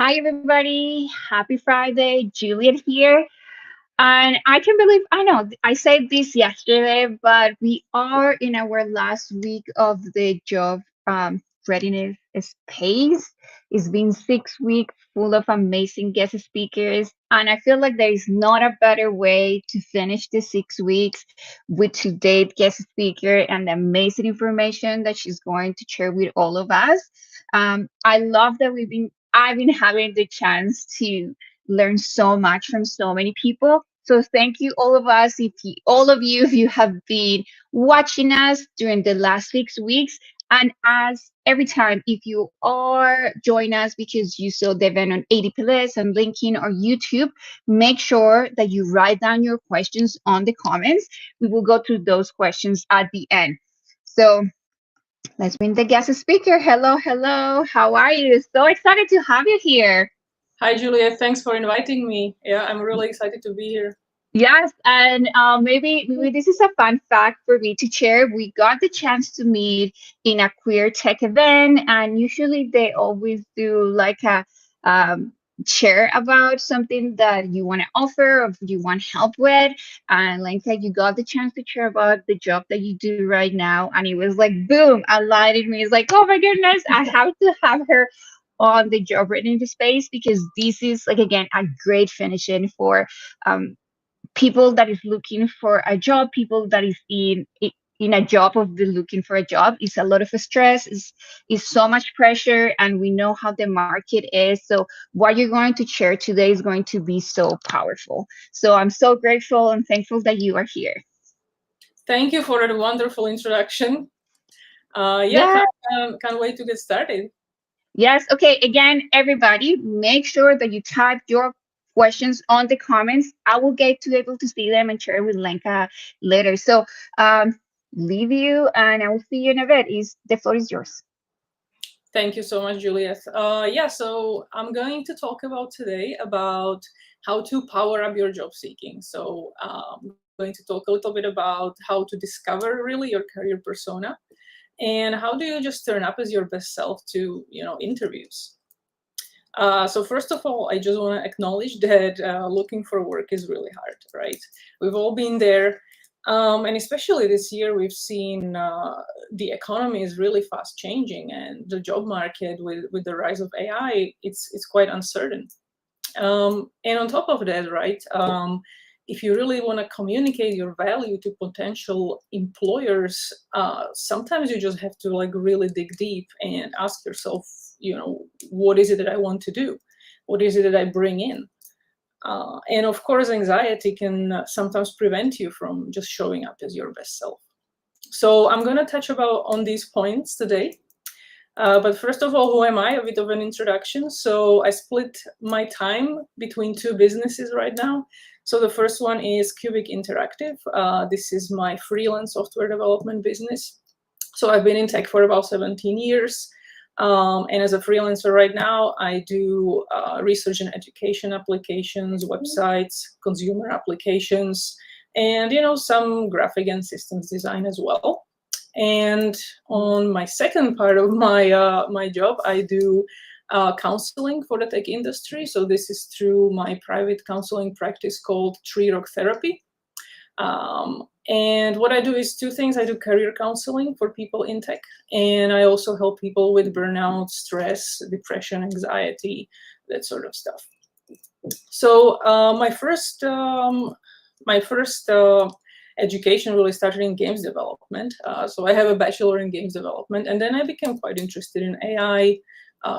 Hi, everybody. Happy Friday. Juliet here. And I can believe, I know I said this yesterday, but we are in our last week of the job readiness space. It's been 6 weeks full of amazing guest speakers. And I feel like there is not a better way to finish the 6 weeks with today's guest speaker and the amazing information that she's going to share with all of us. I love that I've been having the chance to learn so much from so many people. So thank you all of us, all of you, if you have been watching us during the last 6 weeks. And as every time, if you are join us because you saw the event on ADP List, on LinkedIn or YouTube, make sure that you write down your questions on the comments. We will go through those questions at the end. So let's bring the guest speaker. Hello, hello. How are you? So excited to have you here. Hi, Julia. Thanks for inviting me. Yeah, I'm really excited to be here. Yes, and maybe this is a fun fact for me to share. We got the chance to meet in a queer tech event, and usually they always do like a um, share about something that you want to offer or you want help with. And Lenka, you got the chance to share about the job that you do right now, and it was like boom, alighted me. It's like, oh my goodness, I have to have her on the job written space because this is like again a great finishing for um people that is looking for a job, people that is in a job of the looking for a job. It's a lot of stress, is so much pressure, and we know how the market is. So what you're going to share today is going to be so powerful. So I'm so grateful and thankful that you are here. Thank you for the wonderful introduction. Yeah, Yeah. can't wait to get started. Yes. Okay. Again, everybody, make sure that you type your questions on the comments. I will get to able to see them and share with Lenka later. So leave you and I will see you in a bit. The floor is yours. Thank you so much, Juliet. Yeah, so I'm going to talk about today about how to power up your job seeking. So I'm going to talk a little bit about how to discover really your career persona and how do you just turn up as your best self to, interviews. So first of all, I just want to acknowledge that looking for work is really hard, right? We've all been there. And especially this year, we've seen the economy is really fast changing, and the job market with the rise of AI, it's quite uncertain. And on top of that, right, if you really want to communicate your value to potential employers, sometimes you just have to like really dig deep and ask yourself, what is it that I want to do? What is it that I bring in? And of course, anxiety can sometimes prevent you from just showing up as your best self. So I'm going to touch on these points today. But first of all, who am I? A bit of an introduction. So I split my time between two businesses right now. So the first one is Qubiq Interactive. This is my freelance software development business. So I've been in tech for about 17 years. And as a freelancer right now, I do research and education applications, websites, consumer applications, and some graphic and systems design as well. And on my second part of my job, I do counseling for the tech industry. So this is through my private counseling practice called Treerock Therapy. And what I do is two things. I do career counseling for people in tech, and I also help people with burnout, stress, depression, anxiety, that sort of stuff. So my first education really started in games development. So I have a bachelor in games development, and then I became quite interested in AI.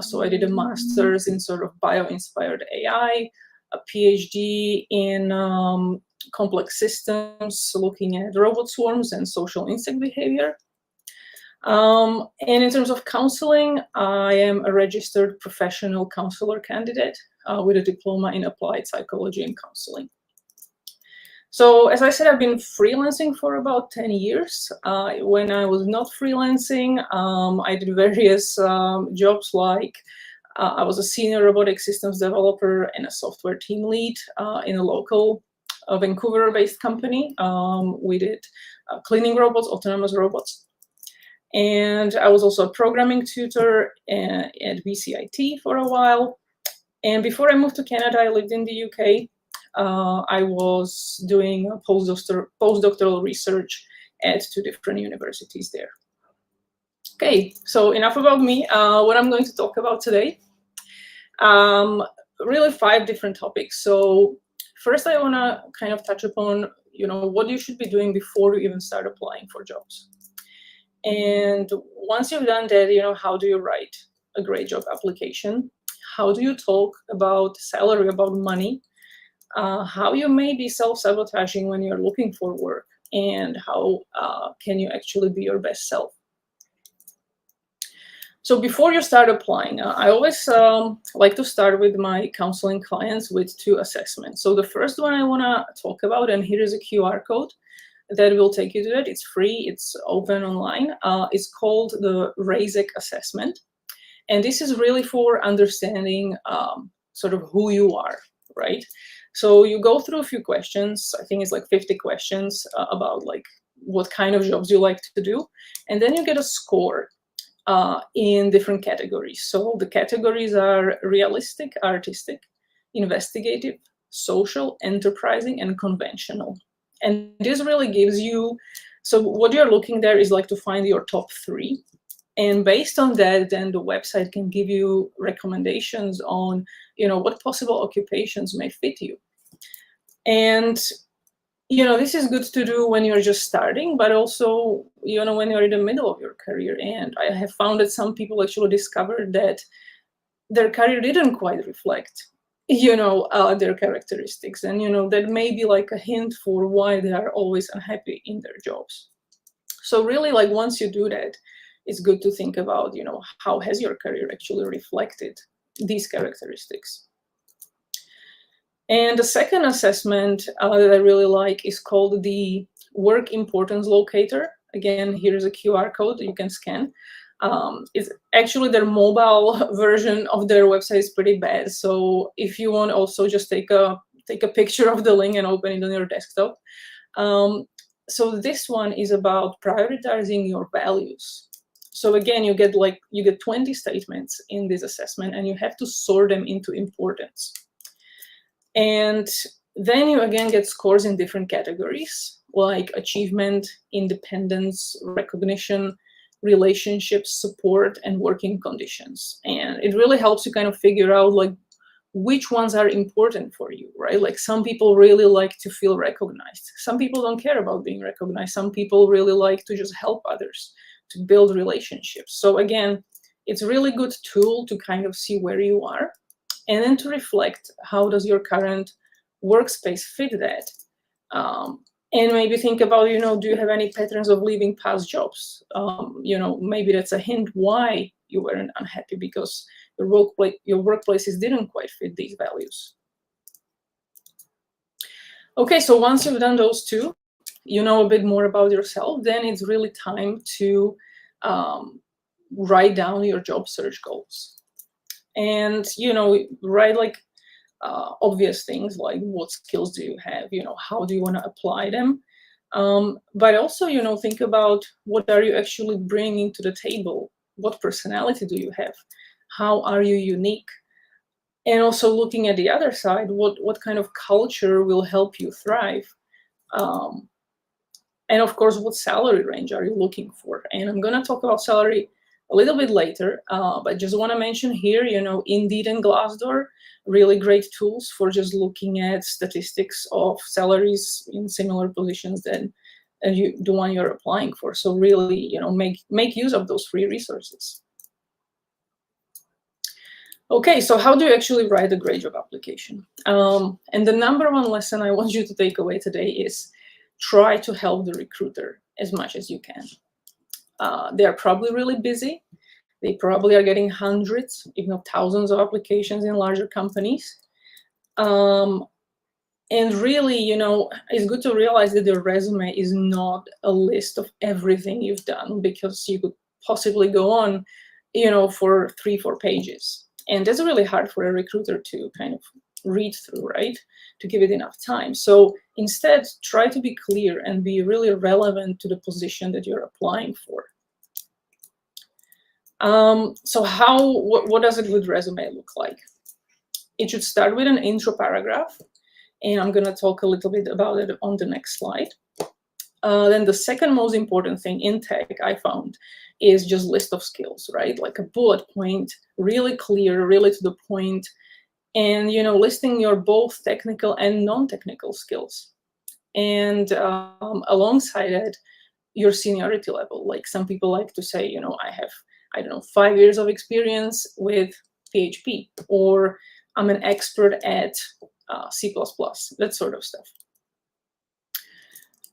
So I did a master's in sort of bio-inspired AI, a PhD in complex systems, looking at robot swarms and social insect behavior. And in terms of counseling, I am a registered professional counselor candidate with a diploma in applied psychology and counseling. So as I said, I've been freelancing for about 10 years. When I was not freelancing, I did various jobs like I was a senior robotic systems developer and a software team lead in a local Vancouver-based company. We did cleaning robots, autonomous robots. And I was also a programming tutor at BCIT for a while. And before I moved to Canada, I lived in the UK. I was doing postdoctoral research at 2 different universities there. Okay, so enough about me. What I'm going to talk about today, really 5 different topics. So first, I want to kind of touch upon, what you should be doing before you even start applying for jobs. And once you've done that, how do you write a great job application? How do you talk about salary, about money? How you may be self-sabotaging when you're looking for work, and how can you actually be your best self? So before you start applying, I always like to start with my counseling clients with 2 assessments. So the first one I want to talk about, and here is a QR code that will take you to it. It's free, it's open online. It's called the RAISEC assessment. And this is really for understanding sort of who you are, right? So you go through a few questions. I think it's like 50 questions about like what kind of jobs you like to do. And then you get a score in different categories. So the categories are realistic, artistic, investigative, social, enterprising, and conventional. And this really gives you, so what you're looking there is like to find your top 3. And based on that, then the website can give you recommendations on, what possible occupations may fit you. And, this is good to do when you're just starting, but also, when you're in the middle of your career. And I have found that some people actually discovered that their career didn't quite reflect, their characteristics. And, that may be like a hint for why they are always unhappy in their jobs. So really, like, once you do that, it's good to think about, how has your career actually reflected these characteristics. And the second assessment that I really like is called the Work Importance Locator. Again, here's a QR code that you can scan. It's actually their mobile version of their website is pretty bad. So if you want, also just take a picture of the link and open it on your desktop. So this one is about prioritizing your values. So again, you get 20 statements in this assessment, and you have to sort them into importance. And then you again get scores in different categories, like achievement, independence, recognition, relationships, support, and working conditions. And it really helps you kind of figure out like which ones are important for you, right? Like some people really like to feel recognized. Some people don't care about being recognized. Some people really like to just help others, to build relationships. So again, it's a really good tool to kind of see where you are, and then to reflect, how does your current workspace fit that? And maybe think about, do you have any patterns of leaving past jobs? Maybe that's a hint why you weren't unhappy, because your workplaces didn't quite fit these values. Okay, so once you've done those 2, you know a bit more about yourself, then it's really time to write down your job search goals. And, write like obvious things like what skills do you have, how do you want to apply them? But also, think about what are you actually bringing to the table? What personality do you have? How are you unique? And also looking at the other side, what kind of culture will help you thrive? And of course, what salary range are you looking for? And I'm going to talk about salary a little bit later, but just want to mention here, Indeed and Glassdoor, really great tools for just looking at statistics of salaries in similar positions than the one you're applying for. So really, make use of those free resources. Okay, so how do you actually write a great job application? And the number 1 lesson I want you to take away today is try to help the recruiter as much as you can. They are probably really busy. They probably are getting hundreds, if not thousands of applications in larger companies. And really, it's good to realize that your resume is not a list of everything you've done, because you could possibly go on, for 3-4 pages. And that's really hard for a recruiter to kind of read through, right? To give it enough time. So instead, try to be clear and be really relevant to the position that you're applying for. So what does a good resume look like? It should start with an intro paragraph, and I'm going to talk a little bit about it on the next slide. Then the second most important thing in tech I found is just list of skills, right? Like a bullet point, really clear, really to the point, and listing your both technical and non-technical skills. And alongside it, your seniority level. Like some people like to say, I have, I don't know, 5 years of experience with PHP, or I'm an expert at C++, that sort of stuff.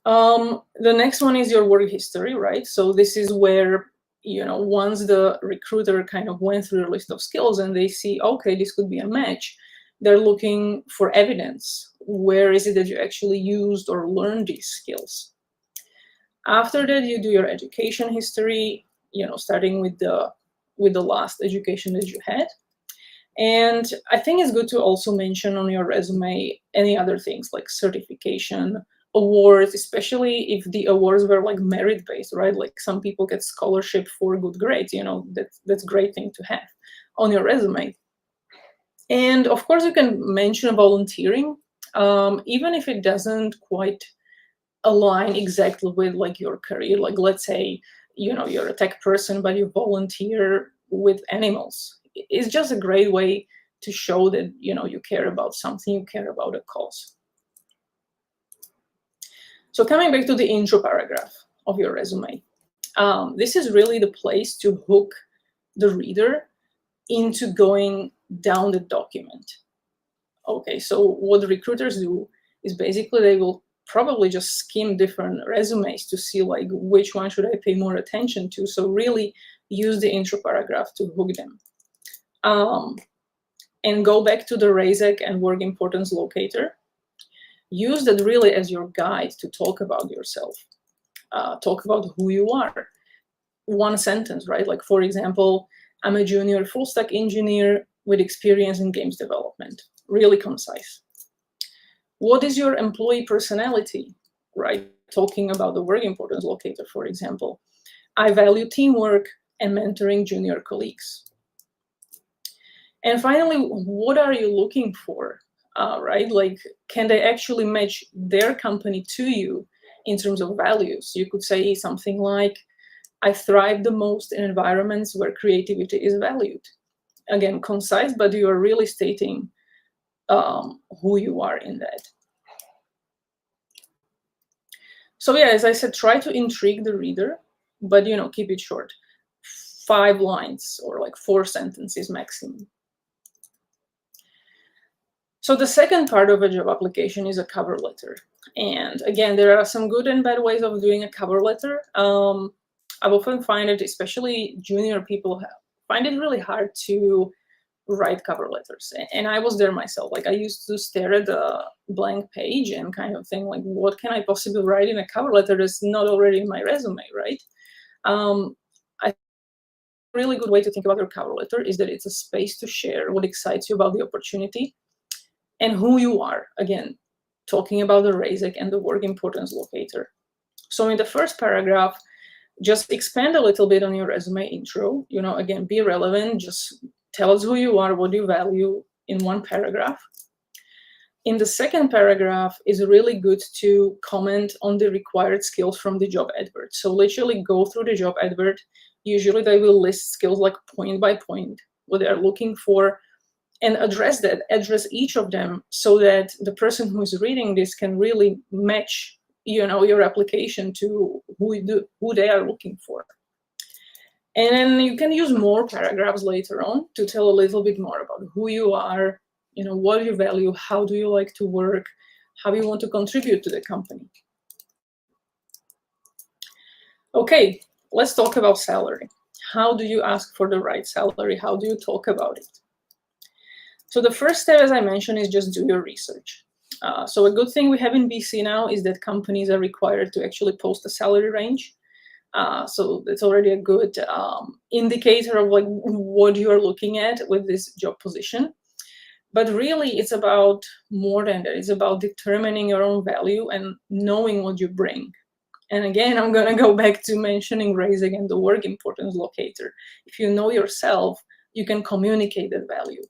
The next one is your work history, right? So this is where, once the recruiter kind of went through a list of skills and they see, okay, this could be a match, they're looking for evidence. Where is it that you actually used or learned these skills? After that, you do your education history, starting with the last education that you had. And I think it's good to also mention on your resume any other things like certification, awards, especially if the awards were like merit-based, right? Like some people get scholarship for good grades, that's a great thing to have on your resume. And of course, you can mention volunteering, even if it doesn't quite align exactly with like your career. Like let's say, you're a tech person, but you volunteer with animals. It's just a great way to show that, you care about something, you care about a cause. So coming back to the intro paragraph of your resume, this is really the place to hook the reader into going down the document. Okay, so what the recruiters do is basically they will probably just skim different resumes to see like which one should I pay more attention to. So really use the intro paragraph to hook them. And go back to the RAISEC and work importance locator. Use that really as your guide to talk about yourself. Talk about who you are. One sentence, right? Like, for example, I'm a junior full stack engineer with experience in games development. Really concise. What is your employee personality, right? Talking about the work importance locator, for example. I value teamwork and mentoring junior colleagues. And finally, what are you looking for, right? Like, can they actually match their company to you in terms of values? You could say something like, I thrive the most in environments where creativity is valued. Again, concise, but you are really stating who you are in that. So yeah, as I said, try to intrigue the reader, but keep it short. 5 lines or like 4 sentences maximum. So the second part of a job application is a cover letter. And again, there are some good and bad ways of doing a cover letter. I often find it, especially junior people, find it really hard to write cover letters. And I was there myself. Like I used to stare at the blank page and kind of think like, what can I possibly write in a cover letter that's not already in my resume, right? I think a really good way to think about your cover letter is that it's a space to share what excites you about the opportunity and who you are. Again, talking about the RAISEC and the work importance locator. So in the first paragraph, just expand a little bit on your resume intro. Again, be relevant. Just tell us who you are, what you value in one paragraph. In the second paragraph is really good to comment on the required skills from the job advert. So literally go through the job advert. Usually they will list skills like point by point, what they're looking for, and address each of them so that the person who is reading this can really match, your application to who they are looking for. And then you can use more paragraphs later on to tell a little bit more about who you are, what you value, how do you like to work, how you want to contribute to the company. Okay, let's talk about salary. How do you ask for the right salary? How do you talk about it? So the first step, as I mentioned, is just do your research. So a good thing we have in BC now is that companies are required to actually post a salary range. So it's already a good indicator of like what you are looking at with this job position. But really, it's about more than that. It's about determining your own value and knowing what you bring. And again, I'm going to go back to mentioning RAISEC and the work importance locator. If you know yourself, you can communicate that value.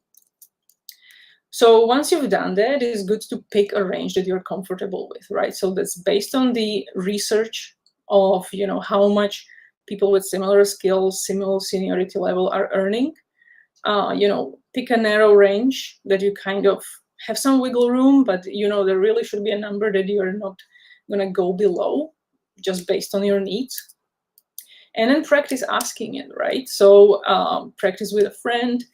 So once you've done that, it's good to pick a range that you're comfortable with, right? So that's based on the research of, how much people with similar skills, similar seniority level are earning. Pick a narrow range that you kind of have some wiggle room, but there really should be a number that you're not going to go below, just based on your needs. And then practice asking it, right? So practice with a friend,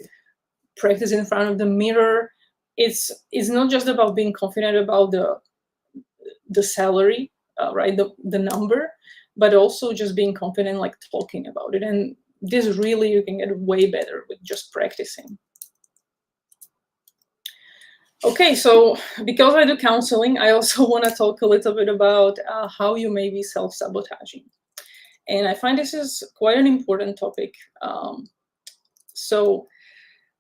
practice in front of the mirror. It's not just about being confident about the salary, right, the number, but also just being confident, like talking about it. And this really, you can get way better with just practicing. Okay, so because I do counseling, I also want to talk a little bit about how you may be self-sabotaging. And I find this is quite an important topic. So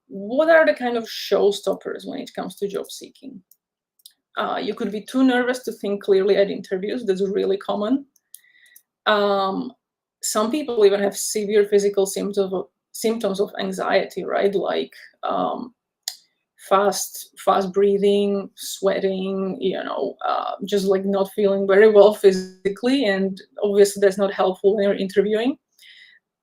what are the kind of showstoppers when it comes to job seeking? You could be too nervous to think clearly at interviews. That's really common. Some people even have severe physical symptoms of anxiety, right? Like fast breathing, sweating, just like not feeling very well physically. And obviously that's not helpful when you're interviewing.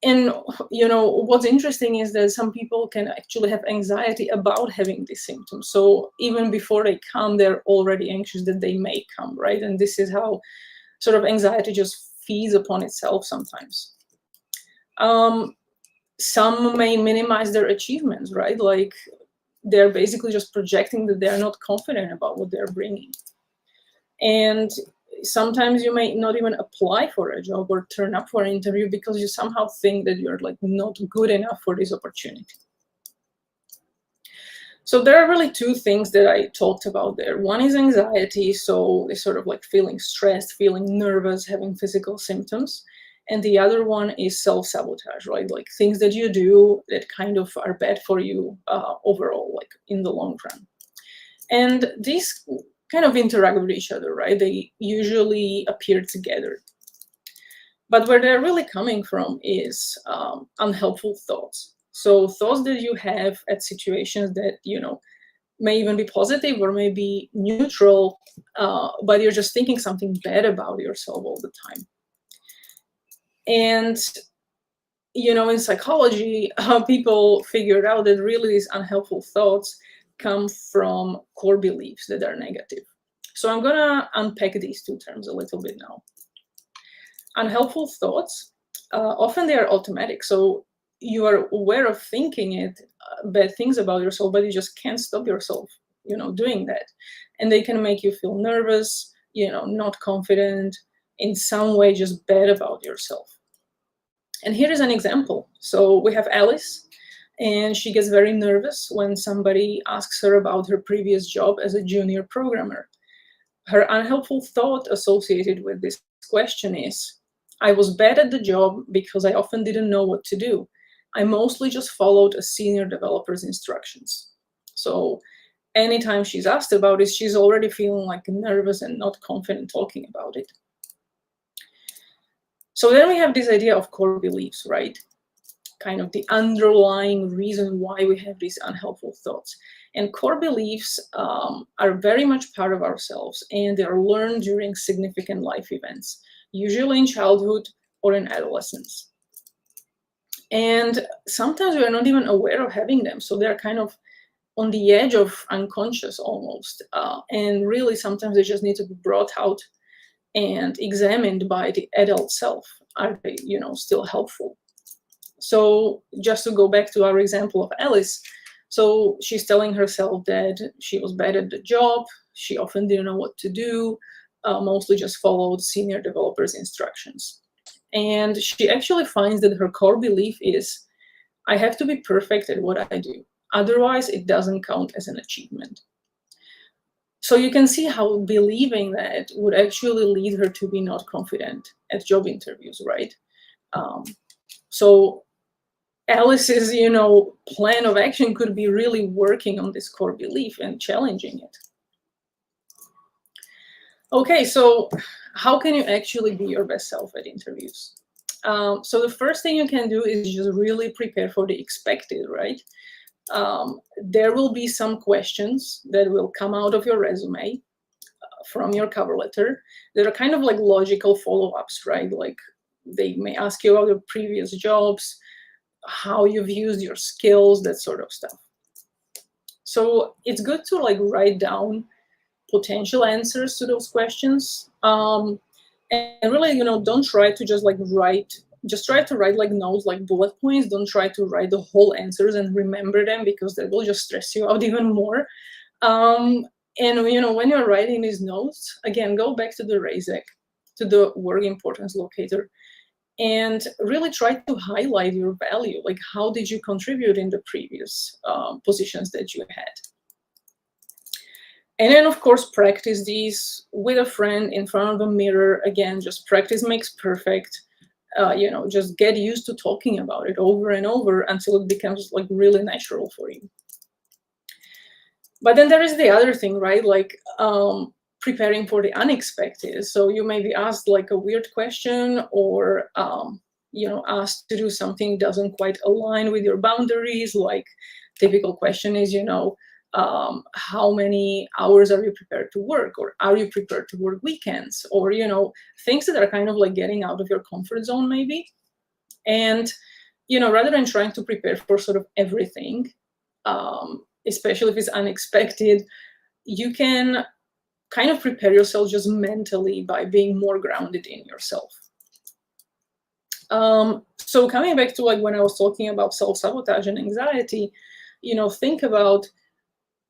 And what's interesting is that some people can actually have anxiety about having these symptoms. So even before they come, they're already anxious that they may come, right? And this is how sort of anxiety just feeds upon itself sometimes. Some may minimize their achievements, right? Like they're basically just projecting that they're not confident about what they're bringing. And sometimes you may not even apply for a job or turn up for an interview because you somehow think that you're like not good enough for this opportunity. So there are really two things that I talked about there. One is anxiety, so it's sort of like feeling stressed, feeling nervous, having physical symptoms. And the other one is self-sabotage, right? Like things that you do that kind of are bad for you overall, like in the long run. And these kind of interact with each other, right? They usually appear together. But where they're really coming from is unhelpful thoughts. So thoughts that you have at situations that, may even be positive or may be neutral, but you're just thinking something bad about yourself all the time. And, in psychology, people figured out that really these unhelpful thoughts come from core beliefs that are negative. So I'm going to unpack these two terms a little bit now. Unhelpful thoughts, often they are automatic. So you are aware of thinking bad things about yourself, but you just can't stop yourself, doing that. And they can make you feel nervous, not confident, in some way just bad about yourself. And here is an example. So we have Alice, and she gets very nervous when somebody asks her about her previous job as a junior programmer. Her unhelpful thought associated with this question is, I was bad at the job because I often didn't know what to do. I mostly just followed a senior developer's instructions. So anytime she's asked about it, she's already feeling like nervous and not confident talking about it. So then we have this idea of core beliefs, right? Kind of the underlying reason why we have these unhelpful thoughts. And core beliefs are very much part of ourselves, and they are learned during significant life events, usually in childhood or in adolescence. And sometimes we are not even aware of having them, so they're kind of on the edge of unconscious almost. And really, sometimes they just need to be brought out and examined by the adult self. Are they, still helpful? So just to go back to our example of Alice, so she's telling herself that she was bad at the job, she often didn't know what to do, mostly just followed senior developers' instructions. And she actually finds that her core belief is, I have to be perfect at what I do. Otherwise, it doesn't count as an achievement. So you can see how believing that would actually lead her to be not confident at job interviews, right? So Alice's, plan of action could be really working on this core belief and challenging it. Okay, so how can you actually be your best self at interviews? So the first thing you can do is just really prepare for the expected, right? There will be some questions that will come out of your resume from your cover letter that are kind of like logical follow-ups, right? Like they may ask you about your previous jobs, how you've used your skills, that sort of stuff. So it's good to like write down potential answers to those questions. And really, don't try to just like just try to write like notes, like bullet points. Don't try to write the whole answers and remember them, because that will just stress you out even more. And when you're writing these notes, again, go back to the RAISEC, to the work importance locator, and really try to highlight your value. Like, how did you contribute in the previous positions that you had? And then, of course, practice these with a friend in front of a mirror. Again, just practice makes perfect. Just get used to talking about it over and over until it becomes like really natural for you. But then there is the other thing, right? Like preparing for the unexpected. So you may be asked like a weird question, or asked to do something doesn't quite align with your boundaries. Like typical question is, how many hours are you prepared to work, or are you prepared to work weekends, or things that are kind of like getting out of your comfort zone maybe. And rather than trying to prepare for sort of everything, especially if it's unexpected, you can kind of prepare yourself just mentally by being more grounded in yourself. So coming back to like when I was talking about self-sabotage and anxiety, think about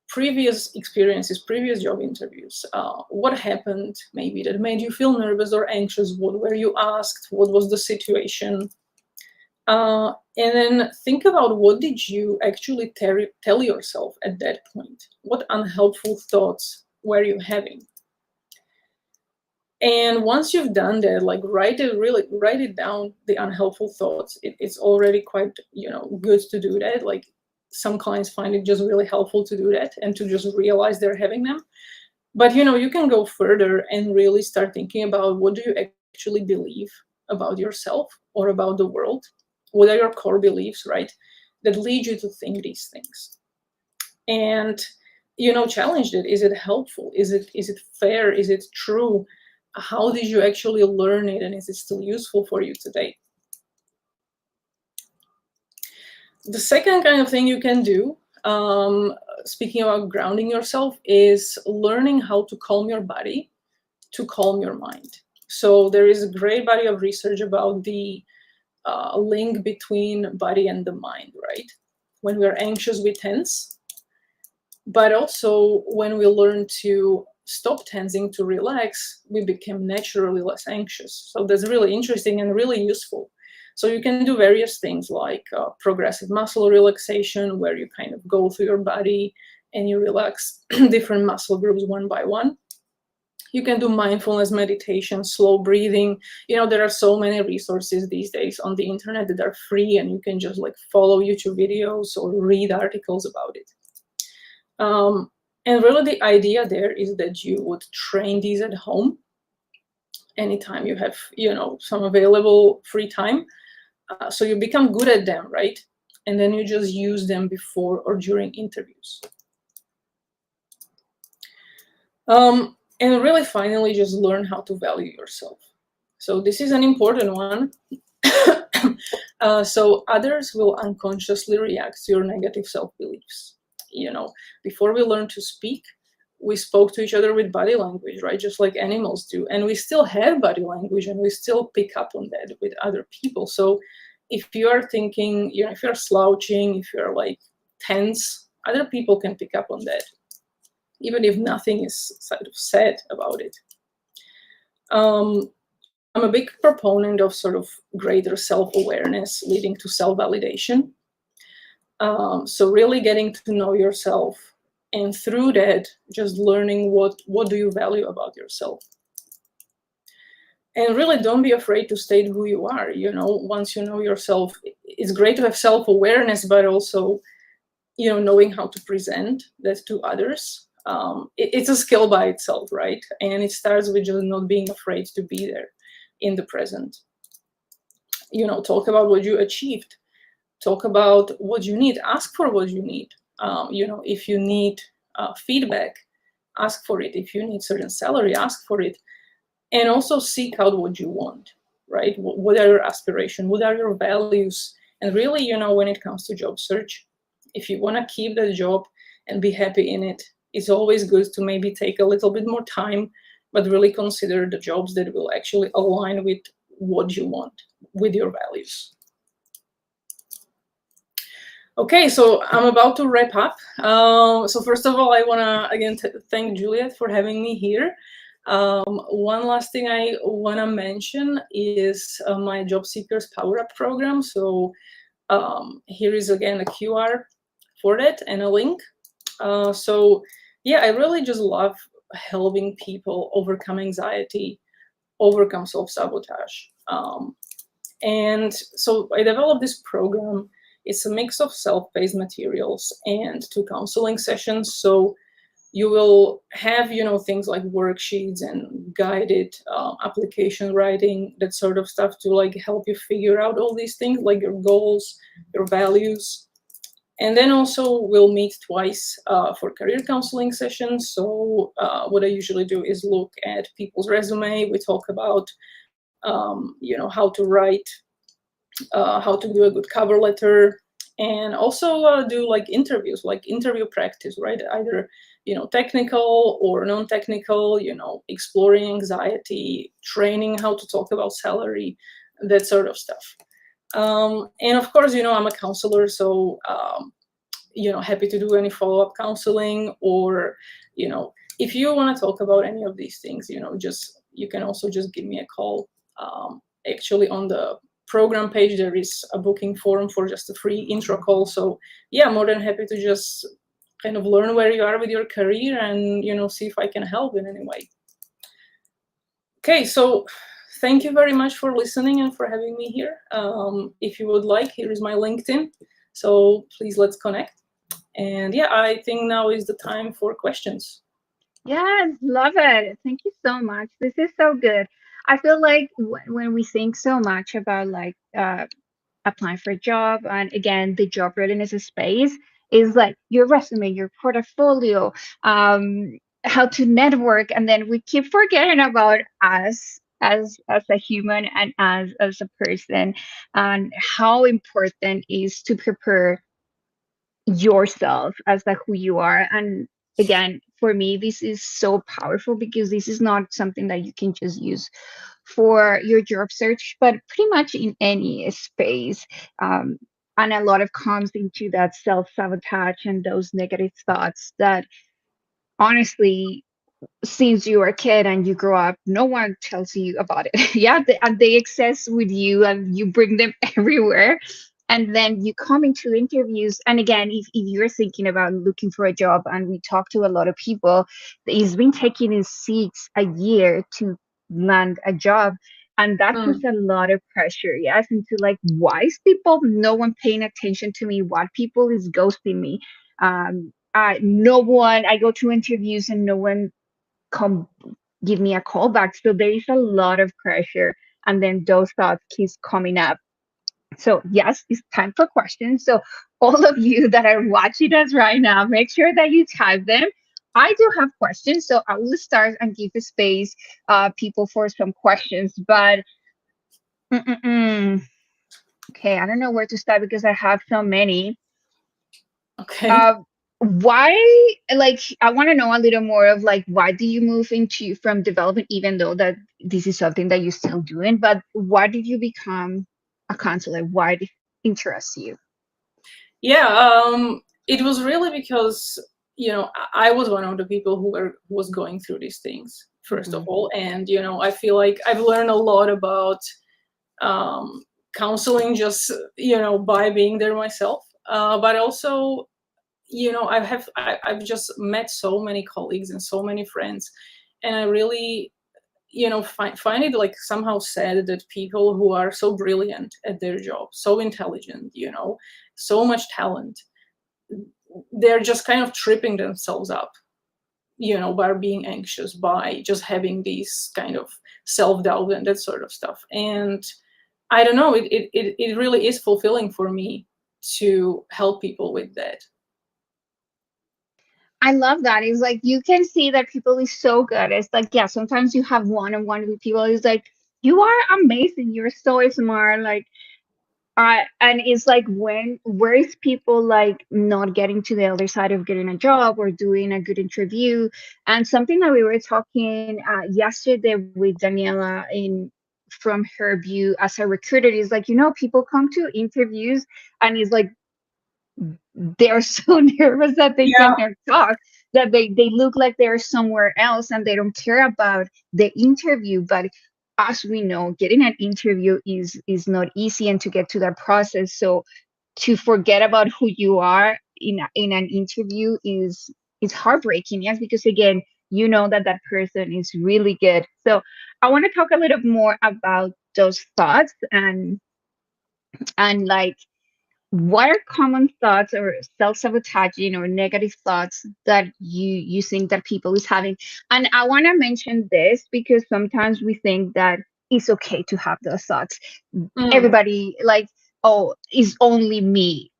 previous experiences, previous job interviews. What happened maybe that made you feel nervous or anxious? What were you asked? What was the situation? And then think about, what did you actually tell yourself at that point? What unhelpful thoughts were you having? And once you've done that, like write it down, the unhelpful thoughts. It's already quite good to do that. Like some clients find it just really helpful to do that and to just realize they're having them. But you can go further and really start thinking about, what do you actually believe about yourself or about the world? What are your core beliefs, right, that lead you to think these things? And challenge it. Is it helpful? Is it fair? Is it true? How did you actually learn it, and is it still useful for you today? The second kind of thing you can do, speaking about grounding yourself, is learning how to calm your body to calm your mind. So there is a great body of research about the link between body and the mind, right? When we're anxious, we tense, but also when we learn to stop tensing, to relax, we become naturally less anxious. So that's really interesting and really useful. So you can do various things like progressive muscle relaxation, where you kind of go through your body and you relax different muscle groups one by one. You can do mindfulness meditation, slow breathing. There are so many resources these days on the internet that are free, and you can just like follow YouTube videos or read articles about it. And really the idea there is that you would train these at home anytime you have, some available free time. So you become good at them, right? And then you just use them before or during interviews. And really finally, just learn how to value yourself. So this is an important one. So others will unconsciously react to your negative self-beliefs. Before we learn to speak, we spoke to each other with body language, right? Just like animals do. And we still have body language, and we still pick up on that with other people. So if you are thinking, if you're slouching, if you're like tense, other people can pick up on that, even if nothing is sort of said about it. I'm a big proponent of sort of greater self-awareness leading to self-validation. So really getting to know yourself, and through that, just learning what do you value about yourself. And really don't be afraid to state who you are. Once you know yourself, it's great to have self-awareness, but also, knowing how to present that to others. It's a skill by itself, right? And it starts with just not being afraid to be there in the present. Talk about what you achieved. talk about what you need, ask for what you need. If you need feedback, ask for it. If you need certain salary, ask for it. And also seek out what you want, right? What are your aspirations? What are your values? And really, when it comes to job search, if you want to keep that job and be happy in it, it's always good to maybe take a little bit more time, but really consider the jobs that will actually align with what you want, with your values. Okay, so I'm about to wrap up. So first of all, I want to again thank Juliet for having me here. One last thing I want to mention is my Job Seekers Power Up program. So here is again a QR for that and a link. So yeah, I really just love helping people overcome anxiety, overcome self-sabotage. And so I developed this program. It's a mix of self-paced materials and 2 counseling sessions. So you will have, things like worksheets and guided application writing, that sort of stuff to like help you figure out all these things, like your goals, your values. And then also we'll meet twice for career counseling sessions. So what I usually do is look at people's resume. We talk about, how to write, how to do a good cover letter, and also do like interviews, like interview practice, right? Either, technical or non-technical, exploring anxiety, training how to talk about salary, that sort of stuff. And of course, I'm a counselor, so, happy to do any follow-up counseling, or, if you want to talk about any of these things, you can also just give me a call. Actually, on the program page, there is a booking form for just a free intro call. So yeah, more than happy to just kind of learn where you are with your career and, see if I can help in any way. Okay, so thank you very much for listening and for having me here. If you would like, here is my LinkedIn. So please, let's connect. And yeah, I think now is the time for questions. Yes, love it. Thank you so much. This is so good. I feel like when we think so much about like applying for a job, and again, the job readiness space is like your resume, your portfolio, how to network, and then we keep forgetting about us as a human and as a person, and how important is to prepare yourself as like who you are. And again, for me, this is so powerful because this is not something that you can just use for your job search, but pretty much in any space. And a lot of comes into that self-sabotage and those negative thoughts that honestly, since you were a kid and you grow up, no one tells you about it. Yeah, and they exist with you and you bring them everywhere. And then you come into interviews. And again, if you're thinking about looking for a job, and we talk to a lot of people, it's been taking in 6 a year to land a job. And that puts a lot of pressure, yes, into like, why is people, no one paying attention to me? What people is ghosting me? No one, I go to interviews and no one come give me a call back. So there is a lot of pressure, and then those thoughts keeps coming up. So yes, it's time for questions. So all of you that are watching us right now, make sure that you type them. I do have questions, so I will start and give a space people for some questions. But okay, I don't know where to start because I have so many. Okay. Uh, why, like, I want to know a little more of like, why do you move into from development, even though that this is something that you're still doing, but why did you become a counselor? Why did it interest you? Yeah, it was really because, I was one of the people who was going through these things, first of all. And, I feel like I've learned a lot about counseling just, by being there myself. But also, I've just met so many colleagues and so many friends, and I really, find it like somehow sad that people who are so brilliant at their job, so intelligent, so much talent, they're just kind of tripping themselves up, by being anxious, by just having these kind of self-doubt and that sort of stuff. And I don't know, it really is fulfilling for me to help people with that. I love that. It's like you can see that people is so good. It's like, yeah, sometimes you have one-on-one with people. It's like, you are amazing. You're so smart. Like, and it's like when where is people like not getting to the other side of getting a job or doing a good interview? And something that we were talking yesterday with Daniela in from her view as a recruiter is like, people come to interviews and it's like they're so nervous that they Yeah. cannot talk, that they look like they're somewhere else and they don't care about the interview. But as we know, getting an interview is not easy, and to get to that process, so to forget about who you are in an interview is heartbreaking. Yes, because again, that that person is really good. So I want to talk a little more about those thoughts, and like, what are common thoughts or self-sabotaging or negative thoughts that you think that people is having? And I want to mention this because sometimes we think that it's okay to have those thoughts. Mm. Everybody like, oh, it's only me.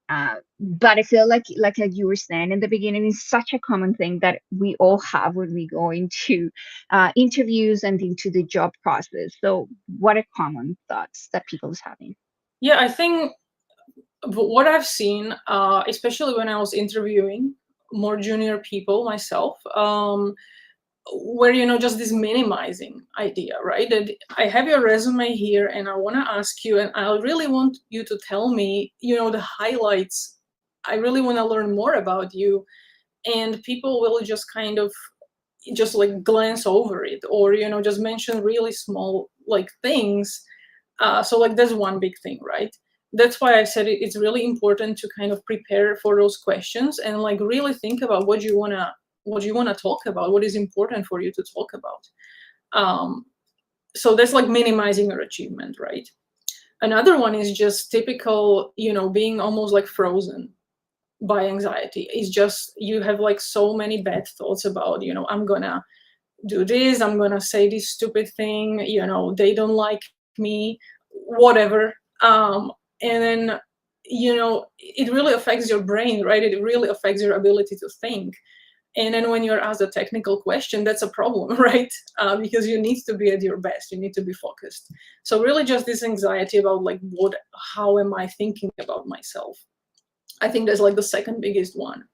But I feel like you were saying in the beginning, it's such a common thing that we all have when we go into interviews and into the job process. So what are common thoughts that people is having? Yeah, I think what I've seen, especially when I was interviewing more junior people myself, where just this minimizing idea, right? That I have your resume here, and I want to ask you, and I really want you to tell me, the highlights. I really want to learn more about you, and people will just kind of just like glance over it, or just mention really small like things. So like that's one big thing, right? That's why I said it's really important to kind of prepare for those questions and like really think about what you wanna talk about, what is important for you to talk about. So that's like minimizing your achievement, right? Another one is just typical, being almost like frozen by anxiety. It's just you have like so many bad thoughts about, I'm gonna do this, I'm gonna say this stupid thing, they don't like me, whatever. And then, it really affects your brain, right? It really affects your ability to think. And then when you're asked a technical question, that's a problem, right? Because you need to be at your best, you need to be focused. So really just this anxiety about like how am I thinking about myself? I think that's like the second biggest one.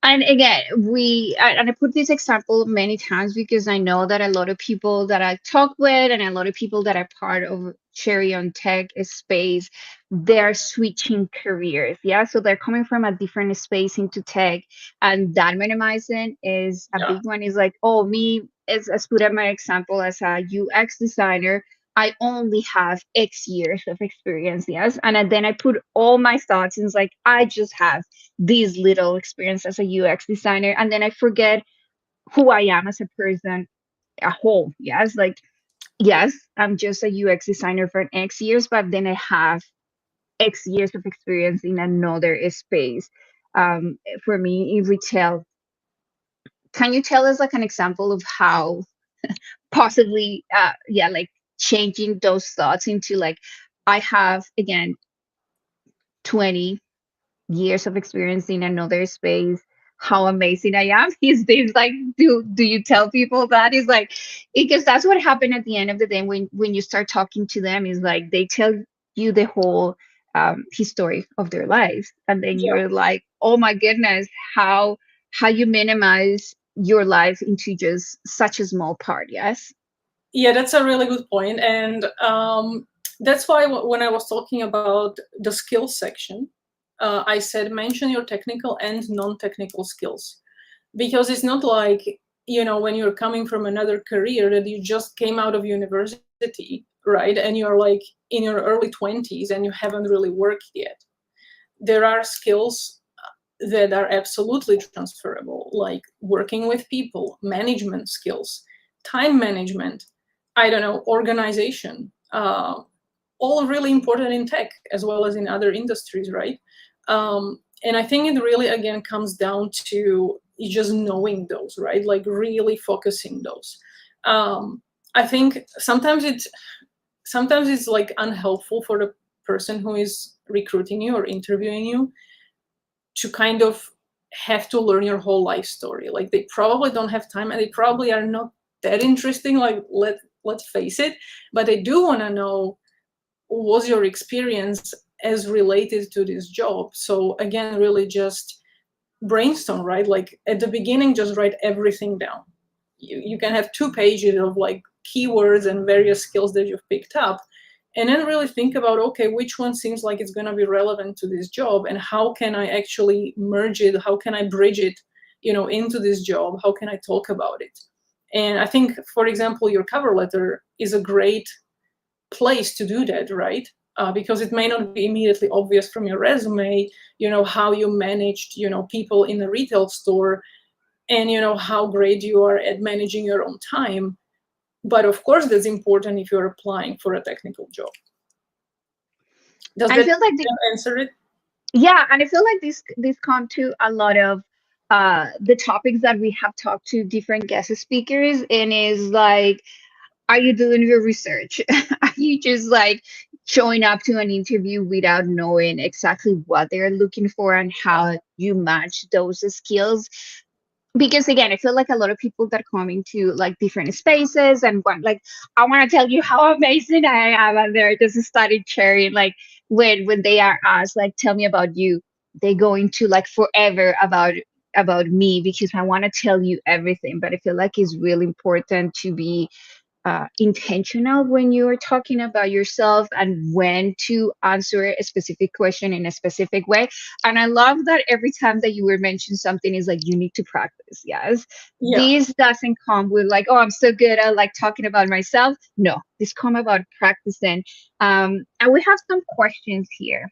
And again, and I put this example many times because I know that a lot of people that I talk with and a lot of people that are part of Cherry on Tech space, they're switching careers. Yeah. So they're coming from a different space into tech, and that minimizing is a Yeah. big one. Is like, oh, me, as put up my example as a UX designer, I only have X years of experience. Yes. And then I put all my thoughts, and it's like, I just have this little experience as a UX designer, and then I forget who I am as a person a whole. Yes, like, yes, I'm just a UX designer for X years, but then I have X years of experience in another space. For me, in retail, can you tell us like an example of how possibly, yeah, like changing those thoughts into like, I have again 20 years of experience in another space, how amazing I am? Is this like, do you tell people that? Is like, because that's what happened at the end of the day when you start talking to them, is like they tell you the whole history of their lives, and then Yeah. you're like, oh my goodness, how you minimize your life into just such a small part. Yes. Yeah, that's a really good point. And that's why when I was talking about the skills section, I said mention your technical and non-technical skills. Because it's not like, when you're coming from another career that you just came out of university, right? And you're like in your early 20s and you haven't really worked yet. There are skills that are absolutely transferable, like working with people, management skills, time management, I don't know, organization, all really important in tech as well as in other industries, right? And I think it really, again, comes down to just knowing those, right? Like really focusing those. I think sometimes it's like unhelpful for the person who is recruiting you or interviewing you to kind of have to learn your whole life story. Like, they probably don't have time, and they probably are not that interesting, like, let's face it, but they do want to know, was your experience as related to this job? So again, really just brainstorm, right? Like, at the beginning, just write everything down. You can have 2 pages of like keywords and various skills that you've picked up, and then really think about, okay, which one seems like it's going to be relevant to this job, and how can I actually merge it, how can I bridge it, into this job, how can I talk about it. And I think, for example, your cover letter is a great place to do that, right? Because it may not be immediately obvious from your resume, how you managed, people in a retail store, and how great you are at managing your own time. But of course, that's important if you're applying for a technical job. Does I that feel like answer it? yeah, and I feel like this come to a lot of the topics that we have talked to different guest speakers, and is like, are you doing your research? Are you just like showing up to an interview without knowing exactly what they're looking for and how you match those skills? Because again, I feel like a lot of people that come into like different spaces and want, like, I want to tell you how amazing I am, and they're just started sharing, like, when they are asked, like, tell me about you, they go into like forever about me, because I want to tell you everything. But I feel like it's really important to be intentional when you are talking about yourself, and when to answer a specific question in a specific way. And I love that every time that you were mentioning something is like, you need to practice. Yes, Yeah. this doesn't come with like, oh, I'm so good at like talking about myself. No, this come about practicing. And we have some questions here.